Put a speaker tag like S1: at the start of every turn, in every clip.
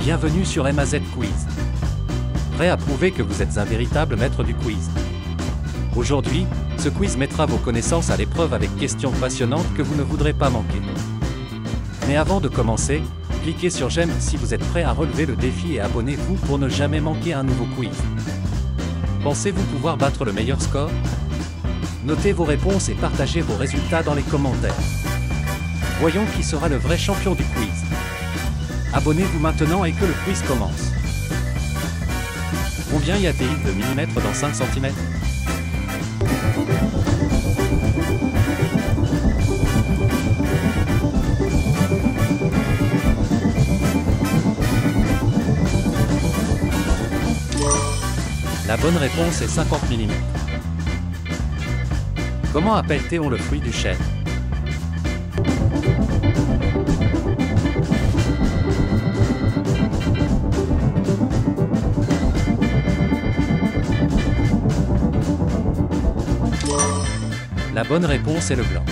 S1: Bienvenue sur MAZ Quiz. Prêt à prouver que vous êtes un véritable maître du quiz. Aujourd'hui, ce quiz mettra vos connaissances à l'épreuve avec questions passionnantes que vous ne voudrez pas manquer. Mais avant de commencer, cliquez sur j'aime si vous êtes prêt à relever le défi et abonnez-vous pour ne jamais manquer un nouveau quiz. Pensez-vous pouvoir battre le meilleur score? Notez vos réponses et partagez vos résultats dans les commentaires. Voyons qui sera le vrai champion du quiz. Abonnez-vous maintenant et que le quiz commence. Combien y a-t-il de millimètres dans 5 cm? La bonne réponse est 50 mm. Comment appelle-t-on le fruit du chêne? La bonne réponse est le gland.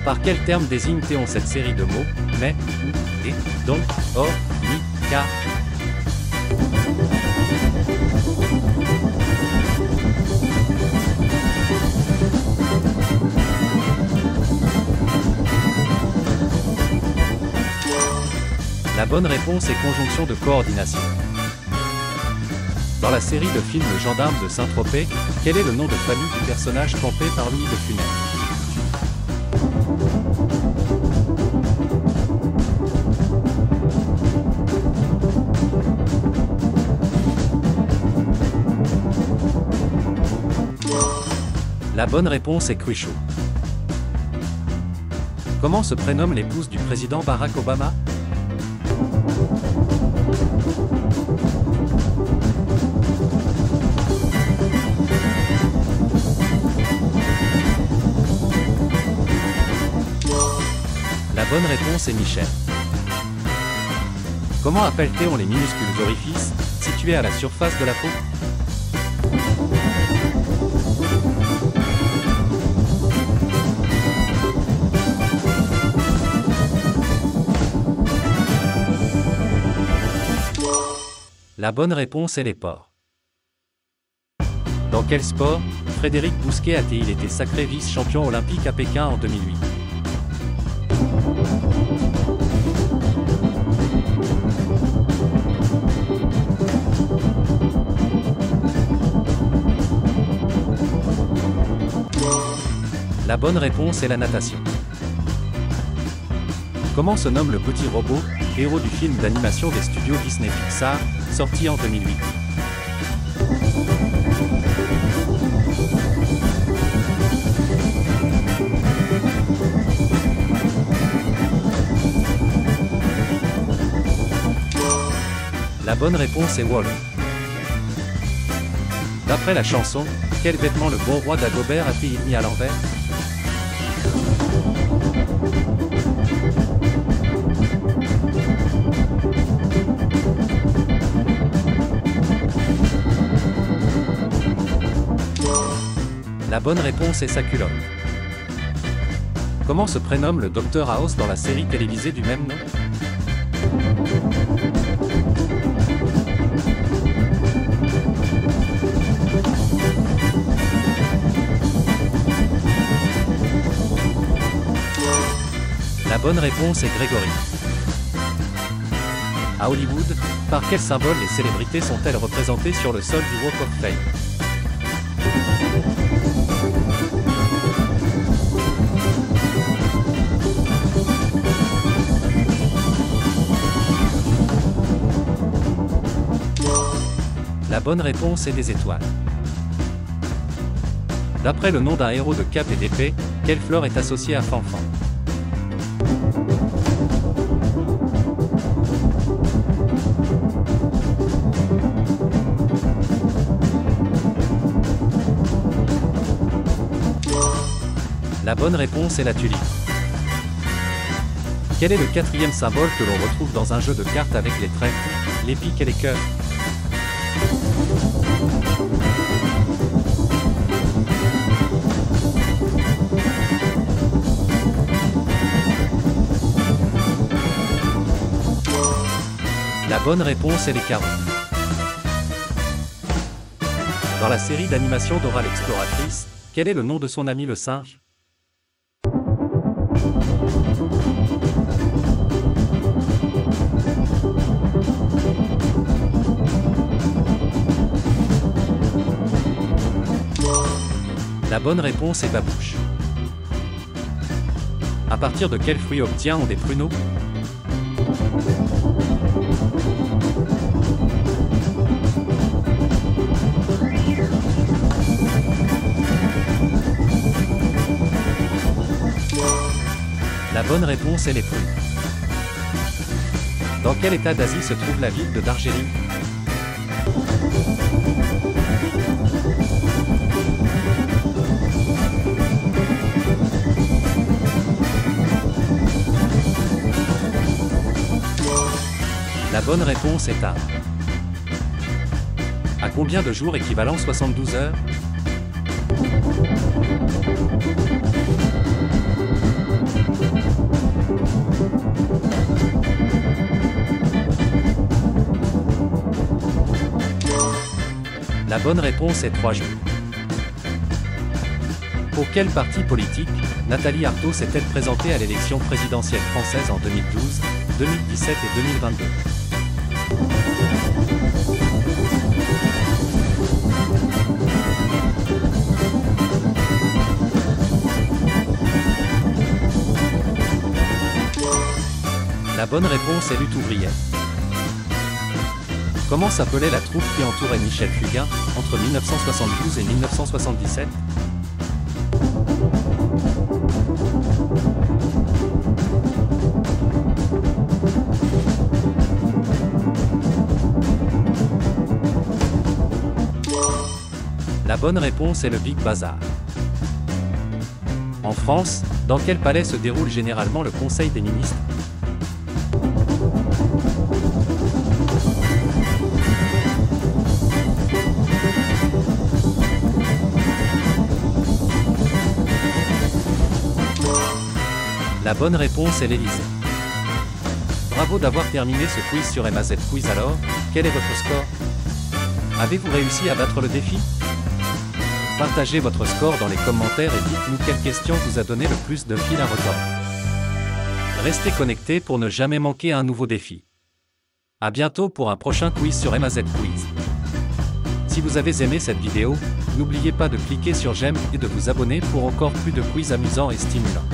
S1: Par quel terme désigne-t-on cette série de mots, mais, ou, et, donc, or, ni, car? La bonne réponse est conjonction de coordination. Dans la série de films Le Gendarme de Saint-Tropez, quel est le nom de famille du personnage campé par Louis de Funès? La bonne réponse est Cruchot. Comment se prénomme l'épouse du président Barack Obama? La bonne réponse est Michel. Comment appelle-t-on les minuscules orifices situés à la surface de la peau? La bonne réponse est les pores. Dans quel sport, Frédéric Bousquet a-t-il été sacré vice-champion olympique à Pékin en 2008? La bonne réponse est la natation. Comment se nomme le petit robot, héros du film d'animation des studios Disney Pixar, sorti en 2008? La bonne réponse est Wall. D'après la chanson, quel vêtement le bon roi d'Agobert a-t-il mis à l'envers? La bonne réponse est sa culotte. Comment se prénomme le Dr House dans la série télévisée du même nom? La bonne réponse est Grégory. À Hollywood, par quel symbole les célébrités sont-elles représentées sur le sol du Walk of Fame? La bonne réponse est des étoiles. D'après le nom d'un héros de cap et d'épée, quelle fleur est associée à Fanfan? La bonne réponse est la tulipe. Quel est le quatrième symbole que l'on retrouve dans un jeu de cartes avec les trèfles, les piques et les cœurs? La bonne réponse est les carottes. Dans la série d'animation Dora l'exploratrice, quel est le nom de son ami le singe? La bonne réponse est Babouche. À partir de quel fruit obtient-on des pruneaux? La bonne réponse est les prunes. Dans quel état d'Asie se trouve la ville de Darjeeling? La bonne réponse est A. À combien de jours équivalent 72 heures? La bonne réponse est 3 jours. Pour quel parti politique Nathalie Arthaud s'est-elle présentée à l'élection présidentielle française en 2012, 2017 et 2022? La bonne réponse est Lutte ouvrière. Comment s'appelait la troupe qui entourait Michel Fugain entre 1972 et 1977? La bonne réponse est le Big Bazar. En France, dans quel palais se déroule généralement le Conseil des ministres? La bonne réponse est l'Élysée. Bravo d'avoir terminé ce quiz sur MAZ Quiz. Alors, quel est votre score? Avez-vous réussi à battre le défi? Partagez votre score dans les commentaires et dites-nous quelle question vous a donné le plus de fil à retordre. Restez connectés pour ne jamais manquer un nouveau défi. À bientôt pour un prochain quiz sur MAZ Quiz. Si vous avez aimé cette vidéo, n'oubliez pas de cliquer sur j'aime et de vous abonner pour encore plus de quiz amusants et stimulants.